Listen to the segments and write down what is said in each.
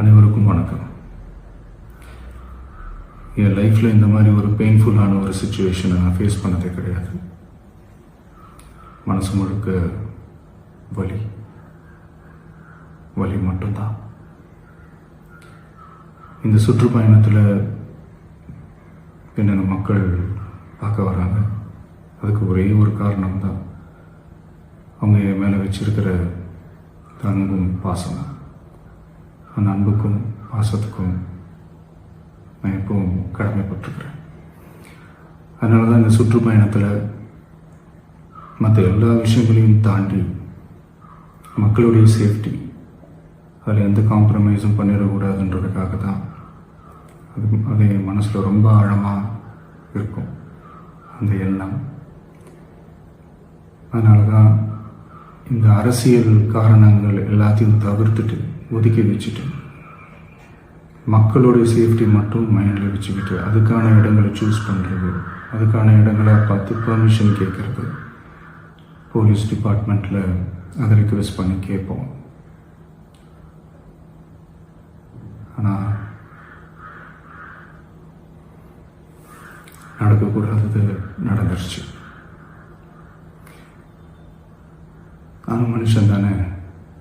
அனைவருக்கும் வணக்கம். என் லைஃப்பில் இந்த மாதிரி ஒரு பெயின்ஃபுல்லான ஒரு சுச்சுவேஷனை நான் ஃபேஸ் பண்ணதே கிடையாது. மனசு முழுக்க வலி வலி மட்டும்தான். இந்த சுற்றுப்பயணத்தில் என்னென்ன மக்கள் பார்க்க வராங்க, அதுக்கு ஒரே ஒரு காரணம் தான், அவங்க என் மேலே வச்சிருக்கிற அன்பும் பாசம். அந்த அன்புக்கும் பாசத்துக்கும் நான் எப்பவும் கடமைப்பட்டிருக்கிறேன். அதனால தான் இந்த சுற்றுப்பயணத்தில் மற்ற எல்லா விஷயங்களையும் தாண்டி மக்களுடைய சேஃப்டி, அதில் எந்த காம்ப்ரமைஸும் பண்ணிடக்கூடாதுன்றதுக்காக தான் அது என் மனசில் ரொம்ப ஆழமாக இருக்கும் அந்த எண்ணம். அதனால தான் இந்த அரசியல் காரணங்கள் எல்லாத்தையும் தவிர்த்துட்டு ஒதுக்கி வச்சுட்டு மக்களுடைய சேஃப்டி மட்டும் மைண்டில் வச்சுக்கிட்டு அதுக்கான இடங்களை சூஸ் பண்ணுறது, அதுக்கான இடங்களை பார்த்து பெர்மிஷன் கேட்குறது, போலீஸ் டிபார்ட்மெண்ட்டில் அதை ரிக்வெஸ்ட் பண்ணி கேட்போம். ஆனால் நடக்கக்கூடாதது நடந்துருச்சு. நானும் மனுஷன் தானே.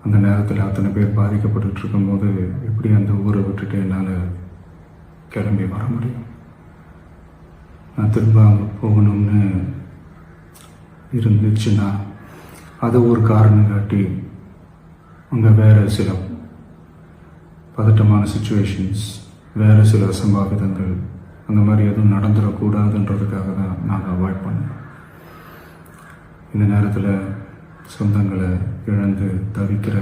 அந்த நேரத்தில் அத்தனை பேர் பாதிக்கப்பட்டு இருக்கும்போது எப்படி அந்த ஊரை விட்டுட்டு என்னால் கிளம்பி வர முடியும்? நான் திரும்ப அங்கே போகணும்னு இருந்துச்சுன்னா அதை ஒரு காரணம் காட்டி அங்கே வேறு சில பதட்டமான சுச்சுவேஷன்ஸ், வேறு சில அசம்பாவிதங்கள் அந்த மாதிரி எதுவும் நடந்துடக்கூடாதுன்றதுக்காக தான் நான் அவாய்ட் பண்ணேன். இந்த நேரத்தில் சொந்தங்களை இழந்து தவிக்கிற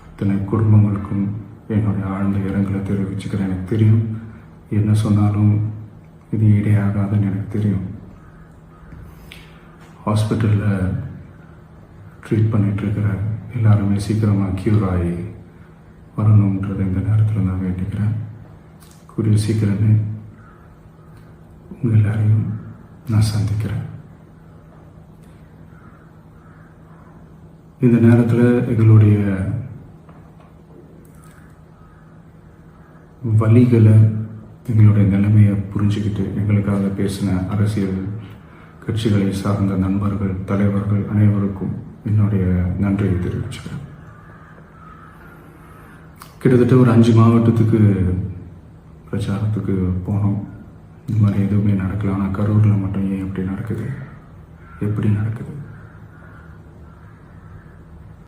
அத்தனை குடும்பங்களுக்கும் என்னுடைய ஆழ்ந்த இரங்கலை தெரிவிச்சுக்கிறேன். எனக்கு தெரியும், என்ன சொன்னாலும் இது ஈடையாகாதுன்னு எனக்கு தெரியும். ஹாஸ்பிட்டலில் ட்ரீட் பண்ணிகிட்ருக்கிற எல்லாருமே சீக்கிரமாக க்யூர் ஆகி வரணுன்றதை இந்த நேரத்தில் நான் வேண்டிக்கிறேன். கூடிய சீக்கிரமே உங்கள் எல்லாரையும் நான் சந்திக்கிறேன். இந்த நேரத்தில் எங்களுடைய வலிகளை, எங்களுடைய நிலைமையை புரிஞ்சுக்கிட்டு எங்களுக்காக பேசின அரசியல் கட்சிகளை சார்ந்த நண்பர்கள், தலைவர்கள் அனைவருக்கும் என்னுடைய நன்றியை தெரிவிச்சுக்கிறேன். கிட்டத்தட்ட ஒரு 5 மாவட்டத்துக்கு பிரச்சாரத்துக்கு போனோம். இந்த மாதிரி எதுவுமே நடக்கல. ஆனால் கரூரில் மட்டும் ஏன் எப்படி நடக்குது, எப்படி நடக்குது?